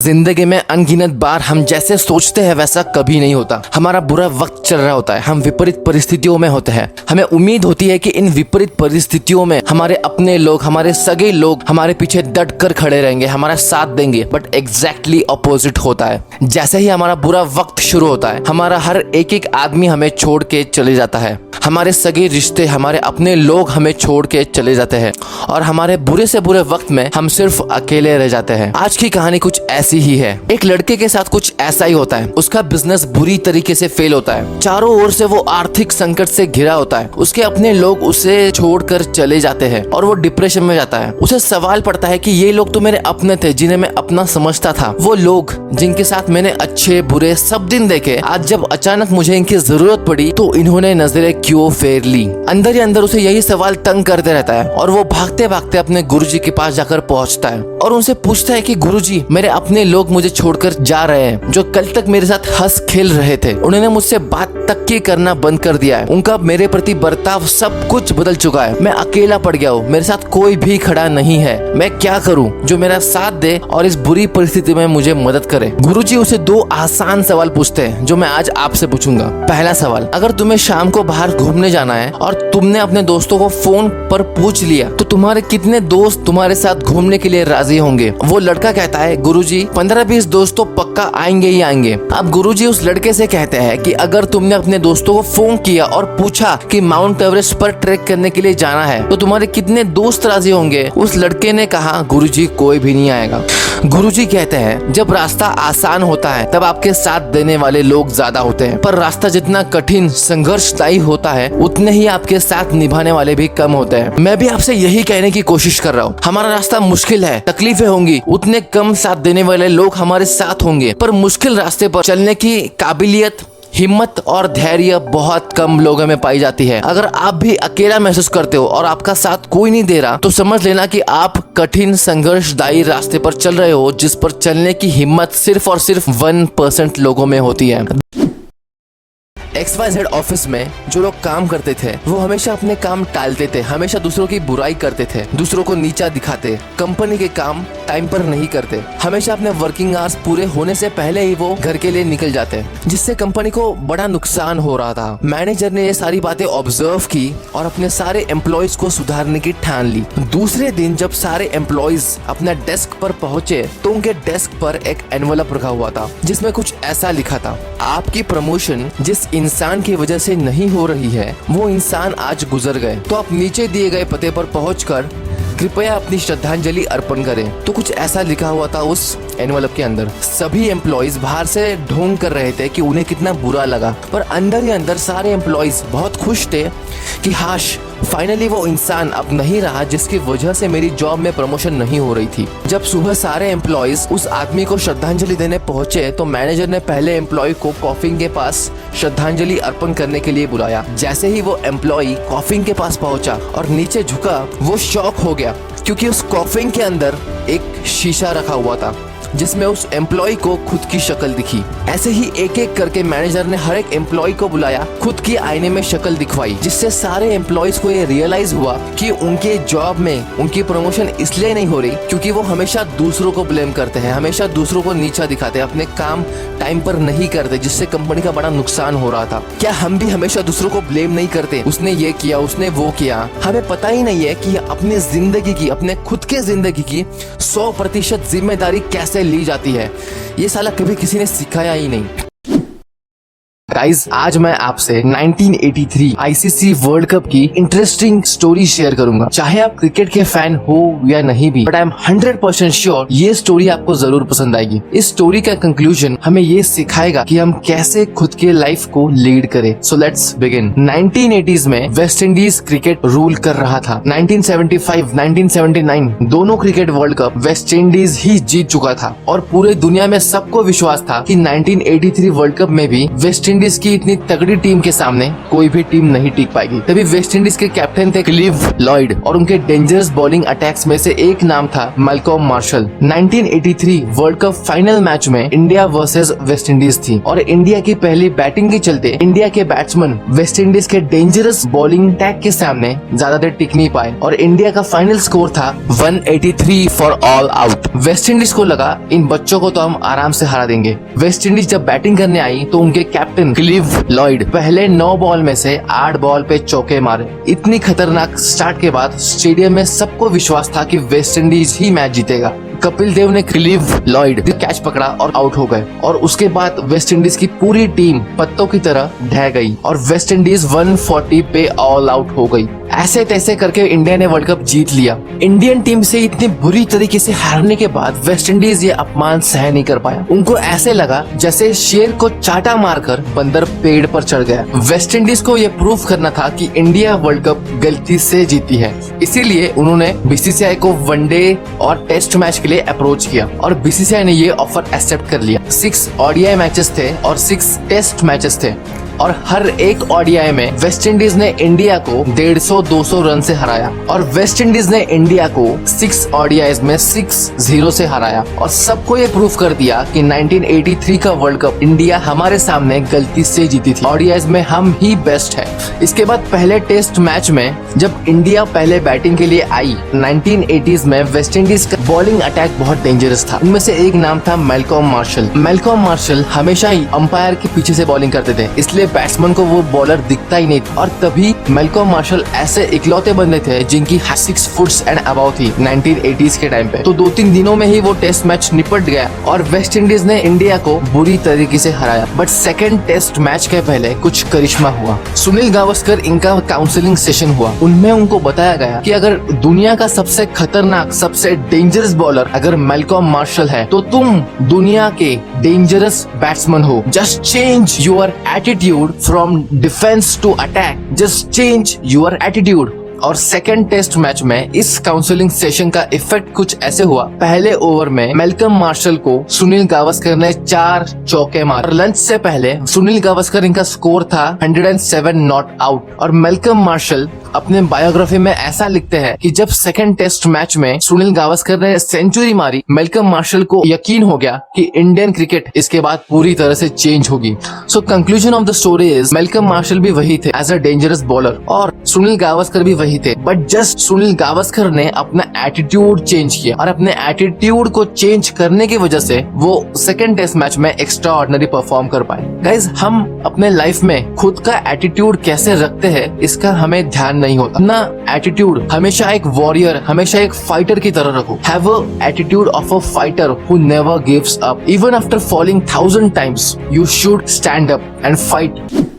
जिंदगी में अनगिनत बार हम जैसे सोचते हैं वैसा कभी नहीं होता। हमारा बुरा वक्त चल रहा होता है, हम विपरीत परिस्थितियों में होते हैं। हमें उम्मीद होती है कि इन विपरीत परिस्थितियों में हमारे अपने लोग, हमारे सगे लोग हमारे पीछे डट कर खड़े रहेंगे, हमारा साथ देंगे। बट एग्जैक्टली ऑपोजिट होता है। जैसे ही हमारा बुरा वक्त शुरू होता है, हमारा हर एक आदमी हमें छोड़ के चले जाता है। हमारे सगे रिश्ते, हमारे अपने लोग हमें छोड़ के चले जाते हैं और हमारे बुरे से बुरे वक्त में हम सिर्फ अकेले रह जाते हैं। आज की कहानी कुछ ऐसी ही है। एक लड़के के साथ कुछ ऐसा ही होता है। उसका बिजनेस बुरी तरीके से फेल होता है। चारों ओर से वो आर्थिक संकट से घिरा होता है। उसके अपने लोग उसे छोड़कर चले जाते हैं और वो डिप्रेशन में जाता है। उसे सवाल पड़ता है कि ये लोग तो मेरे अपने थे, जिन्हें मैं अपना समझता था। वो लोग जिनके साथ मैंने अच्छे बुरे सब दिन देखे, आज जब अचानक मुझे इनकी जरूरत पड़ी तो इन्होंने नजरें क्यों फेर ली। अंदर ही अंदर उसे यही सवाल तंग करते रहता है और वो भागते भागते अपने गुरुजी के पास जाकर पहुंचता है और उनसे पूछता है कि गुरुजी, मेरे अपने लोग मुझे छोड़कर जा रहे हैं, जो कल तक मेरे साथ हंस खेल रहे थे। उन्होंने मुझसे बात तक की करना बंद कर दिया है। उनका मेरे प्रति बर्ताव सब कुछ बदल चुका है। मैं अकेला पड़ गया हूँ, मेरे साथ कोई भी खड़ा नहीं है। मैं क्या करूँ जो मेरा साथ दे और इस बुरी परिस्थिति में मुझे मदद करे। गुरुजी उसे दो आसान सवाल पूछते हैं जो मैं आज आपसे पूछूंगा। पहला सवाल, अगर तुम्हें शाम को बाहर घूमने जाना है और तुमने अपने दोस्तों को फोन पर पूछ लिया तो तुम्हारे कितने दोस्त तुम्हारे साथ घूमने के लिए राजी होंगे? वो लड़का कहता है, गुरुजी 15-20 दोस्त तो पक्का आएंगे ही आएंगे। अब गुरुजी उस लड़के से कहते हैं कि अगर तुमने अपने दोस्तों को फोन किया और पूछा कि माउंट एवरेस्ट पर ट्रैक करने के लिए जाना है तो तुम्हारे कितने दोस्त राजी होंगे? उस लड़के ने कहा, गुरुजी कोई भी नहीं आएगा। गुरुजी कहते हैं, जब रास्ता आसान होता है तब आपके साथ देने वाले लोग ज्यादा होते हैं, पर रास्ता जितना कठिन संघर्षदायी होता है उतने ही आपके साथ निभाने वाले भी कम होते हैं। मैं भी आपसे यही कहने की कोशिश कर रहा हूँ। हमारा रास्ता मुश्किल है, तकलीफें होंगी, उतने कम साथ देने वाले लोग हमारे साथ होंगे, पर मुश्किल रास्ते पर चलने की काबिलियत, हिम्मत और धैर्य बहुत कम लोगों में पाई जाती है। अगर आप भी अकेला महसूस करते हो और आपका साथ कोई नहीं दे रहा तो समझ लेना कि आप कठिन संघर्षदायी रास्ते पर चल रहे हो, जिस पर चलने की हिम्मत सिर्फ और सिर्फ 1% लोगों में होती है। XYZ ऑफिस में जो लोग काम करते थे वो हमेशा अपने काम टालते थे, हमेशा दूसरों की बुराई करते थे, दूसरों को नीचा दिखाते, कंपनी के काम टाइम पर नहीं करते, हमेशा अपने वर्किंग आवर्स पूरे होने से पहले ही वो घर के लिए निकल जाते, जिससे कंपनी को बड़ा नुकसान हो रहा था। मैनेजर ने ये सारी बातें ऑब्जर्व की और अपने सारे एम्प्लॉयज को सुधारने की ठान ली। दूसरे दिन जब सारे एम्प्लॉयज अपने डेस्क पर पहुंचे तो उनके डेस्क पर एक एनवलप रखा हुआ था जिसमें कुछ ऐसा लिखा था, आपकी प्रमोशन जिस इंसान की वजह से नहीं हो रही है वो इंसान आज गुजर गए, तो आप नीचे दिए गए पते पर पहुंचकर कृपया अपनी श्रद्धांजलि अर्पण करें। तो कुछ ऐसा लिखा हुआ था उस एनवलप के अंदर। सभी एम्प्लॉयज बाहर से ढोंग कर रहे थे कि उन्हें कितना बुरा लगा, पर अंदर ही अंदर सारे एम्प्लॉयज बहुत खुश थे कि हाश फाइनली वो इंसान अब नहीं रहा जिसकी वजह से मेरी जॉब में प्रमोशन नहीं हो रही थी। जब सुबह सारे एम्प्लॉयज उस आदमी को श्रद्धांजलि देने पहुंचे तो मैनेजर ने पहले एम्प्लॉय को कॉफिन के पास श्रद्धांजलि अर्पण करने के लिए बुलाया। जैसे ही वो एम्प्लॉय कॉफिन के पास पहुंचा और नीचे झुका, वो शॉक हो गया क्योंकि उस कॉफिन के अंदर एक शीशा रखा हुआ था जिसमें उस एम्प्लॉय को खुद की शक्ल दिखी। ऐसे ही एक एक करके मैनेजर ने हर एक एम्प्लॉय को बुलाया, खुद की आईने में शक्ल दिखवाई, जिससे सारे एम्प्लॉयज को ये रियलाइज हुआ कि उनके जॉब में उनकी प्रमोशन इसलिए नहीं हो रही क्योंकि वो हमेशा दूसरों को ब्लेम करते हैं, हमेशा दूसरों को नीचा दिखाते हैं, अपने काम टाइम पर नहीं करते, जिससे कंपनी का बड़ा नुकसान हो रहा था। क्या हम भी हमेशा दूसरों को ब्लेम नहीं करते? उसने ये किया, उसने वो किया। हमें पता ही नहीं है कि अपनी जिंदगी की, अपने खुद के जिंदगी की 100% जिम्मेदारी कैसे ली जाती है। ये साला कभी किसी ने सिखाया ही नहीं। गाइज, आज मैं आपसे 1983 आईसीसी वर्ल्ड कप की इंटरेस्टिंग स्टोरी शेयर करूंगा। चाहे आप क्रिकेट के फैन हो या नहीं भी, बट आई एम 100% श्योर ये स्टोरी आपको जरूर पसंद आएगी। इस स्टोरी का कंक्लूजन हमें ये सिखाएगा कि हम कैसे खुद के लाइफ को लीड करें। So let's begin. 1980s में वेस्ट इंडीज क्रिकेट रूल कर रहा था। 1975, 1979 दोनों cricket world cup West Indies ही जीत चुका था और पूरे दुनिया में सबको विश्वास था कि 1983 वर्ल्ड कप में भी वेस्ट इंडीज इंडीज की इतनी तगड़ी टीम के सामने कोई भी टीम नहीं टिक पाएगी। तभी वेस्ट इंडीज के कैप्टन थे क्लिव लॉयड और उनके डेंजरस बॉलिंग अटैक्स में से एक नाम था Malcolm Marshall. 1983 world cup final match में इंडिया वर्सेस वेस्ट इंडीज थी और इंडिया की पहली बैटिंग के चलते इंडिया के बैट्समैन वेस्ट इंडीज के डेंजरस बॉलिंग अटैक के सामने ज्यादा देर टिक नहीं पाए और इंडिया का फाइनल स्कोर था 183 for all out. West Indies को लगा इन बच्चों को तो हम आराम से हरा देंगे। वेस्ट इंडीज जब बैटिंग करने आई तो उनके कैप्टन क्लिव लॉयड पहले 9 बॉल में से 8 बॉल पे चौके मारे। इतनी खतरनाक स्टार्ट के बाद स्टेडियम में सबको विश्वास था कि वेस्ट इंडीज ही मैच जीतेगा। कपिल देव ने क्लिव लॉयड कैच पकड़ा और आउट हो गए और उसके बाद वेस्ट इंडीज की पूरी टीम पत्तों की तरह ढह गई और वेस्ट इंडीज 140 पे ऑल आउट हो गई। ऐसे तैसे करके इंडिया ने वर्ल्ड कप जीत लिया। इंडियन टीम से इतनी बुरी तरीके से हारने के बाद वेस्ट इंडीज ये अपमान सह नहीं कर पाया। उनको ऐसे लगा जैसे शेर को चाटा मारकर बंदर पेड़ पर चढ़ गया। वेस्ट इंडीज को ये प्रूफ करना था कि इंडिया वर्ल्ड कप गलती से जीती है, इसीलिए उन्होंने बीसीसीआई को वनडे और टेस्ट मैच के लिए अप्रोच किया और बीसीसीआई ने ये ऑफर एक्सेप्ट कर लिया। 6 ओडीआई मैचेस थे और 6 टेस्ट मैचेस थे और हर एक ओडीआई में वेस्ट इंडीज ने इंडिया को 150-200 रन से हराया और वेस्ट इंडीज ने इंडिया को 6 ओडीआईज में 6-0 से हराया और सबको ये प्रूफ कर दिया कि 1983 का वर्ल्ड कप इंडिया हमारे सामने गलती से जीती थी। ओडीआईज में हम ही बेस्ट है। इसके बाद पहले टेस्ट मैच में जब इंडिया पहले बैटिंग के लिए आई 1980s में वेस्ट इंडीज का बॉलिंग अटैक बहुत डेंजरस था। उनमें से एक नाम था मैल्कॉम मार्शल। मैल्कॉम मार्शल हमेशा ही अंपायर के पीछे से बॉलिंग करते थे, इसलिए बैट्समैन को वो बॉलर दिखता ही नहीं था और तभी मैल्कॉम मार्शल ऐसे इकलौते बंदे थे जिनकी 6 फुट्स एंड अबव थी 1980s के टाइम पे। तो 2-3 दिनों में ही वो टेस्ट मैच निपट गया और वेस्ट इंडीज ने इंडिया को बुरी तरीके से हराया। बट सेकंड टेस्ट मैच के पहले कुछ करिश्मा हुआ। सुनील गावस्कर इनका काउंसलिंग सेशन हुआ। उनमें उनको बताया गया कि अगर दुनिया का सबसे खतरनाक सबसे डेंजरस बॉलर अगर मैल्कॉम मार्शल है तो तुम दुनिया के डेंजरस बैट्समैन हो। Just change your attitude from defense to attack. Just change your attitude. और सेकेंड टेस्ट मैच में इस काउंसलिंग सेशन का इफेक्ट कुछ ऐसे हुआ। पहले ओवर में मैल्कम मार्शल को सुनील गावस्कर ने 4 चौके मारे। लंच से पहले सुनील गावस्कर इनका स्कोर था 107 नॉट आउट और मैल्कम मार्शल अपने बायोग्राफी में ऐसा लिखते हैं कि जब सेकंड टेस्ट मैच में सुनील गावस्कर ने सेंचुरी मारी, मैल्कम मार्शल को यकीन हो गया कि इंडियन क्रिकेट इसके बाद पूरी तरह से चेंज होगी। So conclusion of the story is Malcolm martial भी वही थे एज अ डेंजरस बॉलर और सुनील गावस्कर भी वही थे, बट जस्ट सुनील गावस्कर ने अपना एटीट्यूड चेंज किया और अपने एटीट्यूड को चेंज करने की वजह से वो सेकंड टेस्ट मैच में एक्स्ट्रा ऑर्डिनरी परफॉर्म कर पाए। गाइज, हम अपने लाइफ में खुद का एटीट्यूड कैसे रखते हैं इसका हमें ध्यान नहीं होता। अपना एटीट्यूड हमेशा एक वॉरियर, हमेशा एक फाइटर की तरह रखो। Have a attitude of a fighter who never gives up even after falling 1000 times. You should stand up and fight.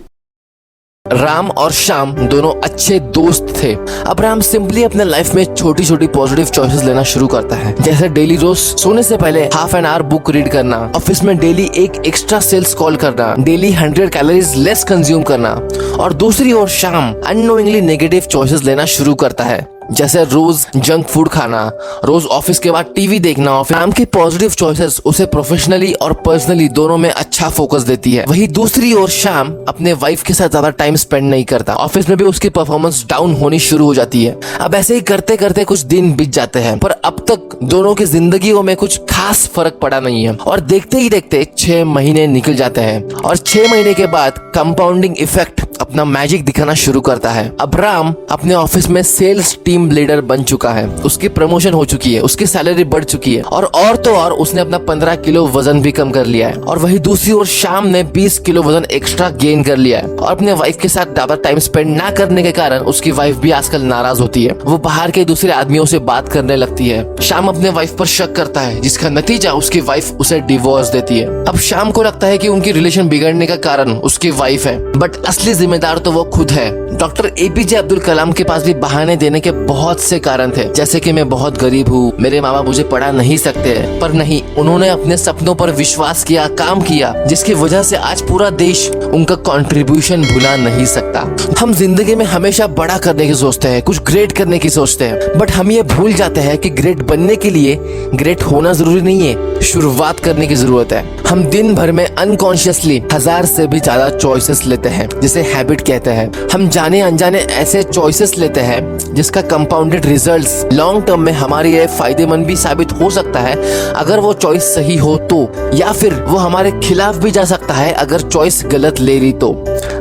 Ram और श्याम दोनों अच्छे दोस्त थे। अब राम सिंपली अपने लाइफ में छोटी छोटी पॉजिटिव चॉइसेस लेना शुरू करता है, जैसे डेली रोज सोने से पहले half an hour book read करना, ऑफिस में डेली एक एक्स्ट्रा सेल्स कॉल करना, डेली 100 कैलोरीज लेस कंज्यूम करना। और दूसरी ओर श्याम अननोइंगली नेगेटिव चॉइसेस लेना शुरू करता है, जैसे रोज जंक फूड खाना, रोज ऑफिस के बाद टीवी देखना। राम की पॉजिटिव चॉइसेस उसे प्रोफेशनली और पर्सनली दोनों में अच्छा फोकस देती है। वही दूसरी ओर श्याम अपने वाइफ के साथ ज्यादा टाइम स्पेंड नहीं करता, ऑफिस में भी उसकी परफॉर्मेंस डाउन होनी शुरू हो जाती है। अब ऐसे ही करते करते कुछ दिन बीत जाते हैं, पर अब तक दोनों की जिंदगियों में कुछ खास फर्क पड़ा नहीं है और देखते ही देखते 6 महीने निकल जाते हैं और 6 महीने के बाद कंपाउंडिंग इफेक्ट अपना मैजिक दिखाना शुरू करता है। अब राम अपने ऑफिस में सेल्स टीम लीडर बन चुका है, उसकी प्रमोशन हो चुकी है, उसकी सैलरी बढ़ चुकी है और तो और उसने अपना 15 किलो वजन भी कम कर लिया है। और वही दूसरी ओर श्याम ने 20 किलो वजन एक्स्ट्रा गेन कर लिया है और अपने वाइफ के साथ ज्यादा टाइम स्पेंड ना करने के कारण उसकी वाइफ भी आजकल नाराज होती है। वो बाहर के दूसरे आदमियों से बात करने लगती है। श्याम अपने वाइफ पर शक करता है, जिसका नतीजा उसकी वाइफ उसे डिवोर्स देती है। अब श्याम को लगता है कि उनकी रिलेशन बिगड़ने का कारण उसकी वाइफ है, बट असली जिम्मेदार तो वो खुद है। डॉक्टर एपीजे अब्दुल कलाम के पास भी बहाने देने के बहुत से कारण थे, जैसे कि मैं बहुत गरीब हूँ, मेरे माँ बाप मुझे पढ़ा नहीं सकते, पर नहीं, उन्होंने अपने सपनों पर विश्वास किया, काम किया, जिसकी वजह से आज पूरा देश उनका कंट्रीब्यूशन भुला नहीं सकता। हम जिंदगी में हमेशा बड़ा करने की सोचते हैं, कुछ ग्रेट करने की सोचते हैं, बट हम ये भूल जाते हैं कि ग्रेट बनने के लिए ग्रेट होना जरूरी नहीं है, शुरुआत करने की जरूरत है। हम दिन भर में अनकॉन्शियसली 1000 से भी ज्यादा चॉइसेस लेते हैं, जिसे हैबिट कहते हैं। हम जाने अनजाने ऐसे चॉइसेस लेते हैं जिसका कंपाउंडेड रिजल्ट्स लॉन्ग टर्म में हमारे लिए फायदेमंद भी साबित हो सकता है अगर वो चॉइस सही हो तो, या फिर वो हमारे खिलाफ भी जा सकता है अगर चॉइस गलत ले ली तो।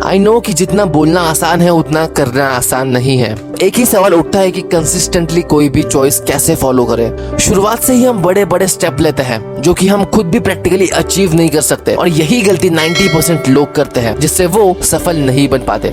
आई नो कि जितना बोलना आसान है उतना करना आसान नहीं है। एक ही सवाल उठता है कि कंसिस्टेंटली कोई भी चॉइस कैसे फॉलो करें। शुरुआत से ही हम बड़े बड़े स्टेप लेते हैं जो कि हम खुद भी प्रैक्टिकली अचीव नहीं कर सकते, और यही गलती 90% लोग करते हैं, जिससे वो सफल नहीं बन पाते।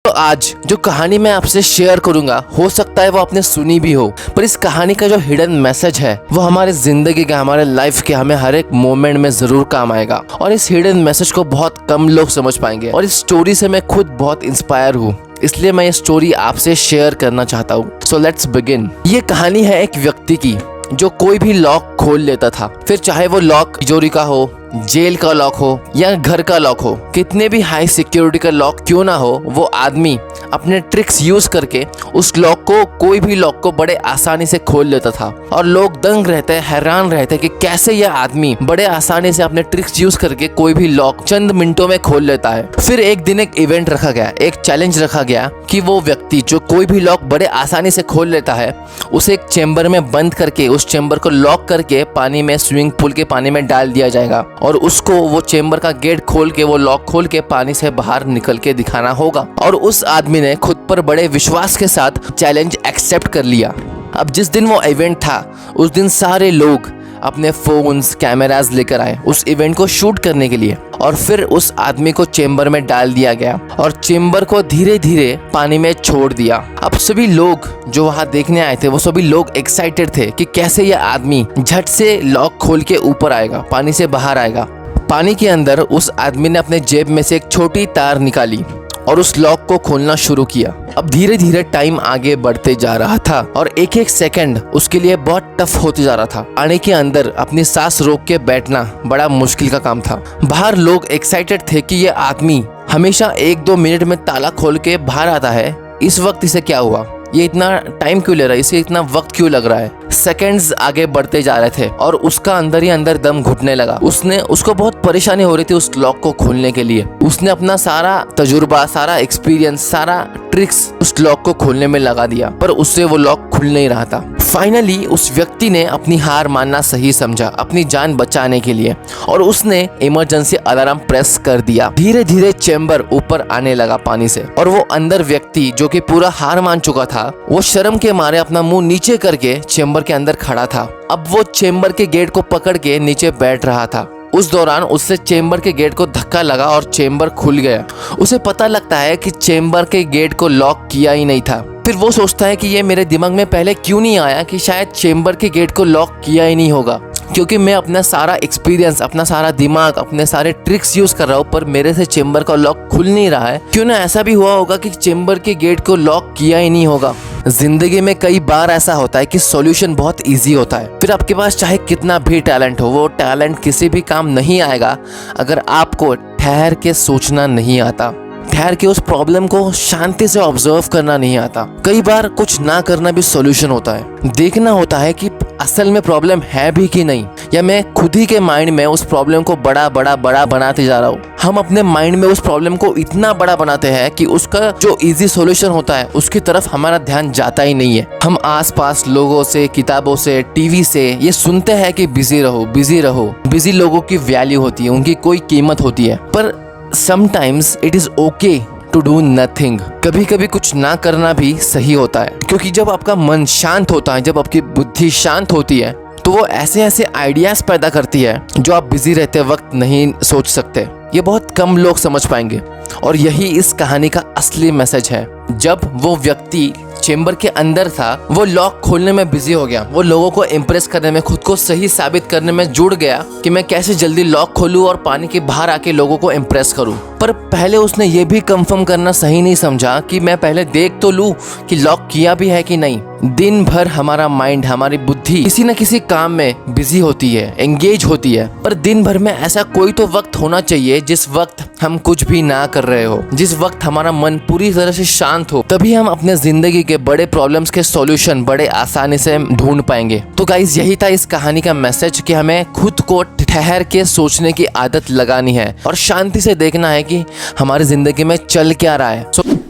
तो आज जो कहानी मैं आपसे शेयर करूंगा, हो सकता है वो आपने सुनी भी हो, पर इस कहानी का जो हिडन मैसेज है वो हमारे जिंदगी का, हमारे लाइफ के, हमें हर एक मोमेंट में जरूर काम आएगा। और इस हिडन मैसेज को बहुत कम लोग समझ पाएंगे, और इस स्टोरी से मैं खुद बहुत इंस्पायर हूँ, इसलिए मैं ये स्टोरी आपसे शेयर करना चाहता हूँ। So let's begin. ये कहानी है एक व्यक्ति की जो कोई भी लॉक खोल लेता था, फिर चाहे वो लॉक तिजोरी का हो, जेल का लॉक हो या घर का लॉक हो, कितने भी हाई सिक्योरिटी का लॉक क्यों ना हो, वो आदमी अपने ट्रिक्स यूज करके उस लॉक को, कोई भी लॉक को बड़े आसानी से खोल लेता था। और लोग दंग रहते, हैरान रहते कि कैसे यह आदमी बड़े आसानी से अपने ट्रिक्स यूज करके कोई भी लॉक चंद मिनटों में खोल लेता है। फिर एक दिन एक इवेंट रखा गया, एक चैलेंज रखा गया कि वो व्यक्ति जो कोई भी लॉक बड़े आसानी से खोल लेता है, उसे एक चेम्बर में बंद करके, उस चेम्बर को लॉक करके पानी में, स्विमिंग पूल के पानी में डाल दिया जाएगा, और उसको वो चेम्बर का गेट खोल के, वो लॉक खोल के पानी से बाहर निकल के दिखाना होगा। और उस आदमी ने खुद पर बड़े विश्वास के साथ चैलेंज एक्सेप्ट कर लिया। अब जिस दिन वो इवेंट था, उस दिन सारे लोग अपने फोन्स, कैमरास लेकर आए उस इवेंट को शूट करने के लिए, और फिर उस आदमी को चेम्बर में डाल दिया गया और चेम्बर को धीरे धीरे पानी में छोड़ दिया। अब सभी लोग जो वहां देखने आए थे, वो सभी लोग एक्साइटेड थे कि कैसे यह आदमी झट से लॉक खोल के ऊपर आएगा, पानी से बाहर आएगा। पानी के अंदर उस आदमी ने अपने जेब में से एक छोटी तार निकाली और उस लॉक को खोलना शुरू किया। अब धीरे धीरे टाइम आगे बढ़ते जा रहा था और एक एक सेकंड उसके लिए बहुत टफ होते जा रहा था। पानी के अंदर अपनी सांस रोक के बैठना बड़ा मुश्किल का काम था। बाहर लोग एक्साइटेड थे कि ये आदमी हमेशा 1-2 मिनट में ताला खोल के बाहर आता है, इस वक्त इसे क्या हुआ, ये इतना टाइम क्यों ले रहा है, इसे इतना वक्त क्यों लग रहा है। सेकंड्स आगे बढ़ते जा रहे थे और उसका अंदर ही अंदर दम घुटने लगा। उसको बहुत परेशानी हो रही थी उस लॉक को खोलने के लिए। उसने अपना सारा तजुर्बा, सारा एक्सपीरियंस, सारा ट्रिक्स उस लॉक को खोलने में लगा दिया, पर उससे वो लॉक खुल नहीं रहा था। फाइनली उस व्यक्ति ने अपनी हार मानना सही समझा अपनी जान बचाने के लिए, और उसने इमरजेंसी अलार्म प्रेस कर दिया। धीरे धीरे चेम्बर ऊपर आने लगा पानी से, और वो अंदर व्यक्ति जो कि पूरा हार मान चुका था, वो शर्म के मारे अपना मुंह नीचे करके चेम्बर के अंदर खड़ा था। अब वो चेम्बर के गेट को पकड़ के नीचे बैठ रहा था। उस दौरान उससे चेम्बर के गेट को धक्का लगा और चेम्बर खुल गया। उसे पता लगता है कि चेम्बर के गेट को लॉक किया ही नहीं था। फिर वो सोचता है कि ये मेरे दिमाग में पहले क्यों नहीं आया कि शायद चेम्बर के गेट को लॉक किया ही नहीं होगा, क्योंकि मैं अपना सारा एक्सपीरियंस, अपना सारा दिमाग, अपने सारे ट्रिक्स यूज कर रहा हूँ, पर मेरे से चेम्बर का लॉक खुल नहीं रहा है। क्यों ना ऐसा भी हुआ होगा कि चेम्बर के गेट को लॉक किया ही नहीं होगा। जिंदगी में कई बार ऐसा होता है कि सॉल्यूशन बहुत इजी होता है, फिर आपके पास चाहे कितना भी टैलेंट हो, वो टैलेंट किसी भी काम नहीं आएगा अगर आपको ठहर के सोचना नहीं आता, ठहर के उस प्रॉब्लम को शांति से ऑब्जर्व करना नहीं आता। कई बार कुछ ना करना भी सॉल्यूशन होता है। देखना होता है कि असल में प्रॉब्लम है भी कि नहीं, या मैं खुद ही के माइंड में उस प्रॉब्लम को बड़ा बड़ा बड़ा बनाते जा रहा हूँ। हम अपने माइंड में उस प्रॉब्लम को इतना बड़ा बनाते हैं कि उसका जो इजी सॉल्यूशन होता है उसकी तरफ हमारा ध्यान जाता ही नहीं है। हम आसपास लोगों से, किताबों से, टीवी से ये सुनते हैं कि बिजी रहो, बिजी रहो। बिजी लोगों की वैल्यू होती है, उनकी कोई कीमत होती है, पर sometimes it is okay to do nothing। कभी कभी कुछ ना करना भी सही होता है, क्योंकि जब आपका मन शांत होता है, जब आपकी बुद्धि शांत होती है, तो वो ऐसे ऐसे आइडियाज पैदा करती है जो आप बिजी रहते वक्त नहीं सोच सकते। ये बहुत कम लोग समझ पाएंगे, और यही इस कहानी का असली मैसेज है। जब वो व्यक्ति चेम्बर के अंदर था, वो लॉक खोलने में बिजी हो गया। वो लोगों को इम्प्रेस करने में, खुद को सही साबित करने में जुड़ गया कि मैं कैसे जल्दी लॉक खोलूं और पानी के बाहर आके लोगों को इम्प्रेस करूं। पर पहले उसने ये भी कंफर्म करना सही नहीं समझा कि मैं पहले देख तो लूं कि लॉक किया भी है कि नहीं। दिन भर हमारा माइंड, हमारी बुद्धि किसी न किसी काम में बिजी होती है, एंगेज होती है। पर दिन भर में ऐसा कोई तो वक्त होना चाहिए जिस वक्त हम कुछ भी ना कर रहे हो, जिस वक्त हमारा मन पूरी तरह से शांत हो। तभी हम अपने जिंदगी के बड़े प्रॉब्लम्स के सॉल्यूशन बड़े आसानी से ढूंढ पाएंगे। तो गाइस, यही था इस कहानी का मैसेज कि हमें खुद को ठहर के सोचने की आदत लगानी है और शांति से देखना है कि हमारी जिंदगी में चल क्या रहा है।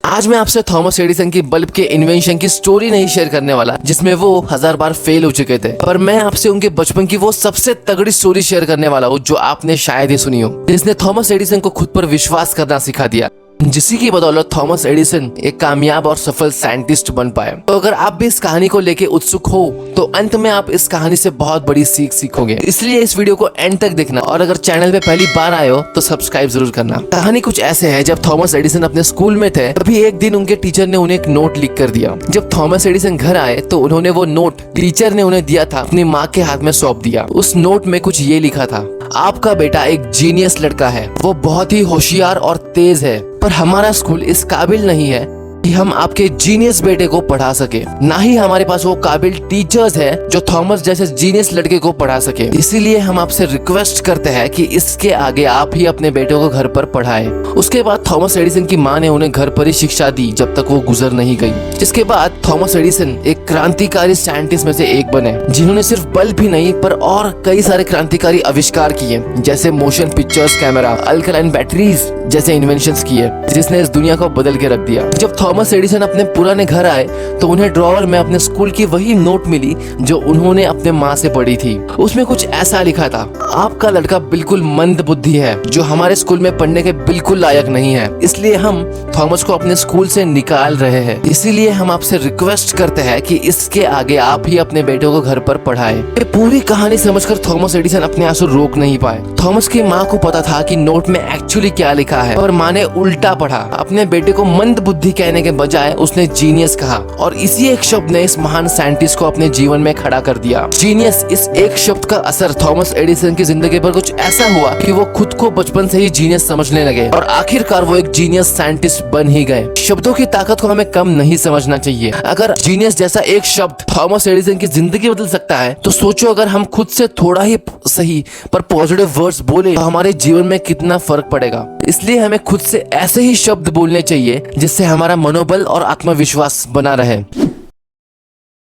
आज मैं आपसे थॉमस एडिसन की बल्ब के इन्वेंशन की स्टोरी नहीं शेयर करने वाला जिसमें वो 1000 बार फेल हो चुके थे, पर मैं आपसे उनके बचपन की वो सबसे तगड़ी स्टोरी शेयर करने वाला हूँ जो आपने शायद ही सुनी हो, जिसने थॉमस एडिसन को खुद पर विश्वास करना सिखा दिया, जिसी की बदौलत थॉमस एडिसन एक कामयाब और सफल साइंटिस्ट बन पाए। तो अगर आप भी इस कहानी को लेके उत्सुक हो तो अंत में आप इस कहानी से बहुत बड़ी सीख सीखोगे, इसलिए इस वीडियो को एंड तक देखना और अगर चैनल पे पहली बार आए हो तो सब्सक्राइब जरूर करना। कहानी कुछ ऐसे है, जब थॉमस एडिसन अपने स्कूल में थे तभी एक दिन उनके टीचर ने उन्हें एक नोट लिख कर दिया। जब थॉमस एडिसन घर आए तो उन्होंने वो नोट टीचर ने उन्हें दिया था अपनी माँ के हाथ में सौंप दिया। उस नोट में कुछ ये लिखा था, आपका बेटा एक जीनियस लड़का है, वो बहुत ही होशियार और तेज है, पर हमारा स्कूल इस काबिल नहीं है कि हम आपके जीनियस बेटे को पढ़ा सके, ना ही हमारे पास वो काबिल टीचर्स हैं जो थॉमस जैसे जीनियस लड़के को पढ़ा सके। इसीलिए हम आपसे रिक्वेस्ट करते हैं कि इसके आगे आप ही अपने बेटे को घर पर पढ़ाएं। उसके बाद थॉमस एडिसन की माँ ने उन्हें घर पर ही शिक्षा दी जब तक वो गुजर नहीं गई, जिसके बाद थॉमस एडिसन एक क्रांतिकारी साइंटिस्ट में से एक बने, जिन्होंने सिर्फ बल्ब ही नहीं पर और कई सारे क्रांतिकारी आविष्कार किए, जैसे motion pictures camera, alkaline batteries जैसे इन्वेंशंस किए, जिसने इस दुनिया को बदल के रख दिया। जब थॉमस एडिसन अपने पुराने घर आए तो उन्हें ड्रॉवर में अपने स्कूल की वही नोट मिली जो उन्होंने अपने माँ से पढ़ी थी। उसमें कुछ ऐसा लिखा था, आपका लड़का बिल्कुल मंद बुद्धि है जो हमारे स्कूल में पढ़ने के बिल्कुल लायक नहीं है, इसलिए हम थॉमस को अपने स्कूल से निकाल रहे हैं। इसीलिए हम आपसे रिक्वेस्ट करते हैं कि इसके आगे आप ही अपने बेटे को घर पर पढ़ाएं। ये पूरी कहानी समझकर थॉमस एडिसन अपने आंसू रोक नहीं पाए। थॉमस की माँ को पता था कि नोट में एक्चुअली क्या लिखा है, और माँ ने उल्टा पढ़ा। अपने बेटे को मंद बुद्धि कहने के बजाय उसने जीनियस कहा, और इसी एक शब्द ने इस महान साइंटिस्ट को अपने जीवन में खड़ा कर दिया। जीनियस, इस एक शब्द का असर थॉमस एडिसन की जिंदगी पर कुछ ऐसा हुआ कि वो खुद को बचपन से ही जीनियस समझने लगे और आखिरकार वो एक जीनियस साइंटिस्ट बन ही गए। शब्दों की ताकत को हमें कम नहीं समझना चाहिए। अगर जीनियस जैसा एक शब्द थॉमस एडिसन की जिंदगी बदल सकता है तो सोचो अगर हम खुद से थोड़ा ही सही पर पॉजिटिव वर्ड्स बोले तो हमारे जीवन में कितना फर्क पड़ेगा। इसलिए हमें खुद से ऐसे ही शब्द बोलने चाहिए जिससे हमारा मनोबल और आत्मविश्वास बना रहे।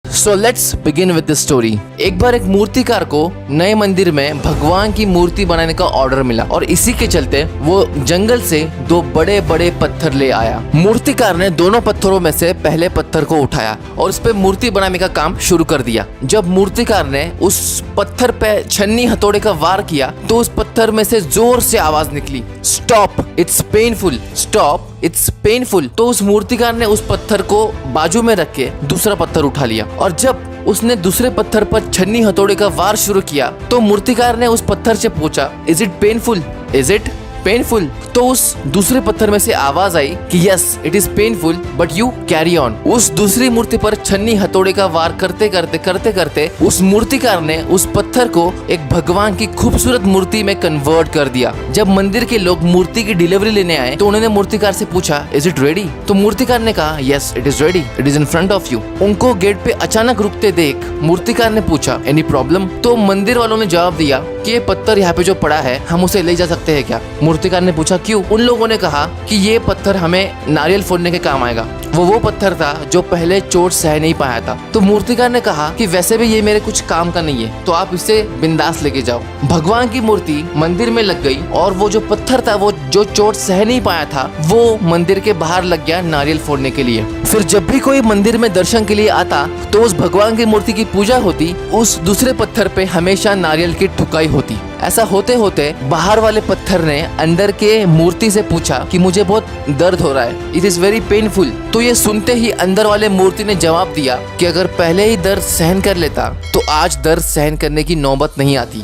So let's begin with this story। एक बार एक मूर्तिकार को नए मंदिर में भगवान की मूर्ति बनाने का ऑर्डर मिला और इसी के चलते वो जंगल से 2 बड़े बड़े पत्थर ले आया। मूर्तिकार ने दोनों पत्थरों में से पहले पत्थर को उठाया और उस पे मूर्ति बनाने का काम शुरू कर दिया। जब मूर्तिकार ने उस पत्थर पे छन्नी हथौड़े का वार किया तो उस पत्थर में से जोर से आवाज निकली, stop, it's painful, stop, it's painful. तो उस मूर्तिकार ने उस पत्थर को बाजू में रख के दूसरा पत्थर उठा लिया और जब उसने दूसरे पत्थर पर छन्नी हथौड़े का वार शुरू किया तो मूर्तिकार ने उस पत्थर से पूछा, is it painful, is it painful. तो उस दूसरे पत्थर में से आवाज आई कि yes it is painful but you carry on. उस दूसरी मूर्ति पर छन्नी हथौड़े का वार करते करते उस मूर्तिकार ने उस पत्थर को एक भगवान की खूबसूरत मूर्ति में कन्वर्ट कर दिया। जब मंदिर के लोग मूर्ति की डिलीवरी लेने आए तो उन्होंने मूर्तिकार से पूछा, इज इट रेडी? तो मूर्तिकार ने कहा, yes it is ready, it is in front of you. उनको गेट पे अचानक रुकते देख मूर्तिकार ने पूछा, एनी प्रॉब्लम? तो मंदिर वालों ने जवाब दिया कि ये पत्थर यहाँ पे जो पड़ा है हम उसे ले जा सकते हैं क्या? मूर्तिकार ने पूछा, क्यों? उन लोगों ने कहा कि ये पत्थर हमें नारियल फोड़ने के काम आएगा। वो पत्थर था जो पहले चोट सह नहीं पाया था। तो मूर्तिकार ने कहा कि वैसे भी ये मेरे कुछ काम का नहीं है, तो आप इसे बिंदास लेके जाओ। भगवान की मूर्ति मंदिर में लग गई और वो जो पत्थर था वो जो चोट सह नहीं पाया था वो मंदिर के बाहर लग गया नारियल फोड़ने के लिए। फिर जब भी कोई मंदिर में दर्शन के लिए आता तो उस भगवान की मूर्ति की पूजा होती, उस दूसरे पत्थर पे हमेशा नारियल की ठुकाई होती। ऐसा होते होते बाहर वाले पत्थर ने अंदर के मूर्ति से पूछा कि मुझे बहुत दर्द हो रहा है, इट इज वेरी पेनफुल। तो ये सुनते ही अंदर वाले मूर्ति ने जवाब दिया कि अगर पहले ही दर्द सहन कर लेता तो आज दर्द सहन करने की नौबत नहीं आती।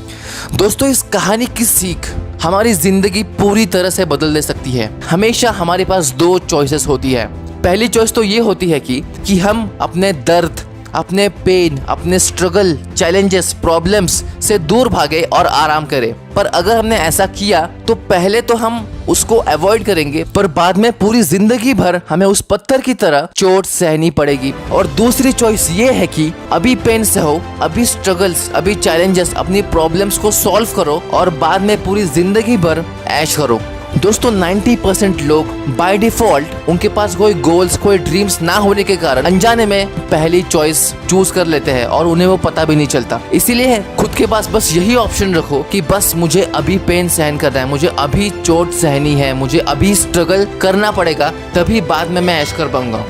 दोस्तों, इस कहानी की सीख हमारी जिंदगी पूरी तरह से बदल दे सकती है। हमेशा हमारे पास 2 चॉइसेस होती है। पहली चॉइस तो ये होती है कि हम अपने दर्द, अपने पेन, अपने स्ट्रगल, चैलेंजेस, प्रॉब्लम्स से दूर भागे और आराम करें। पर अगर हमने ऐसा किया तो पहले तो हम उसको अवॉइड करेंगे, पर बाद में पूरी जिंदगी भर हमें उस पत्थर की तरह चोट सहनी पड़ेगी। और दूसरी चॉइस ये है कि अभी पेन सहो, अभी स्ट्रगल्स, अभी चैलेंजेस, अपनी प्रॉब्लम्स को सॉल्व करो और बाद में पूरी जिंदगी भर ऐश करो। दोस्तों 90% लोग बाय डिफॉल्ट उनके पास कोई गोल्स, कोई ड्रीम्स ना होने के कारण अनजाने में पहली चॉइस चूज कर लेते हैं और उन्हें वो पता भी नहीं चलता। इसीलिए खुद के पास बस यही ऑप्शन रखो कि बस मुझे अभी पेन सहन करना है, मुझे अभी चोट सहनी है, मुझे अभी स्ट्रगल करना पड़ेगा, तभी बाद में मैं ऐश कर पाऊंगा।